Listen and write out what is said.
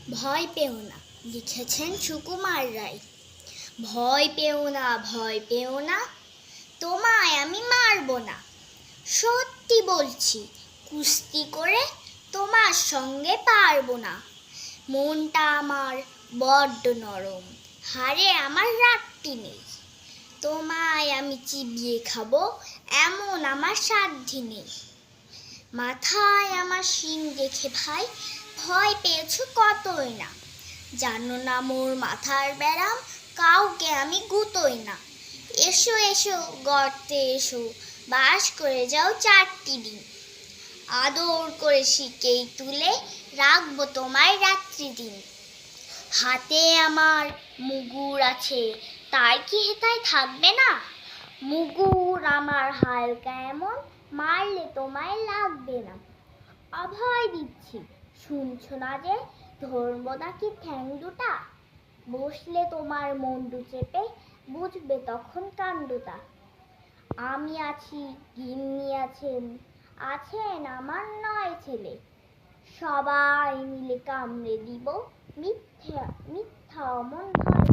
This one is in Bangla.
ভয় পেও না লিখেছেন সুকুমার রায়। ভয় পেও না, ভয় পেও না, তোমায় আমি মারব না। সত্যি বলছি, কুস্তি করে তোমার সঙ্গে পারবো না। মনটা আমার বড্ড নরম, হাড়ে আমার রাত্রি নেই। তোমায় আমি চিবিয়ে খাবো, এমন আমার সাধ্যি নেই। মাথায় আমার শিং দেখে ভাই ভয় পেয়েছো কতই না। জানো না মোর মাথার ব্যারাম, কাউকে আমি গুতোই না। এসো এসো গর্তে এসো, বাস করে যাও 4টি দিন। আদর করে শিকেই তুলে রাখবো তোমায় রাত্রি দিন। হাতে আমার মুগুর আছে, তাই কি হেথায় থাকবে না? মুগুর আমার হালকা এমন, মারলে তোমায় লাগবে না। অভয় দিচ্ছি, শুনছো না যে? ধরবো নাকি ঠ্যাং দুটা? বসলে তোমার মুন্ডু চেপে, বুঝবে তখন কাণ্ডটা। আমি আছি, গিন্নি আছেন, আছেন আমার 9 ছেলে। সবাই মিলে কামড়ে দিব, মিথ্যা মিথ্যা অমন ভয়।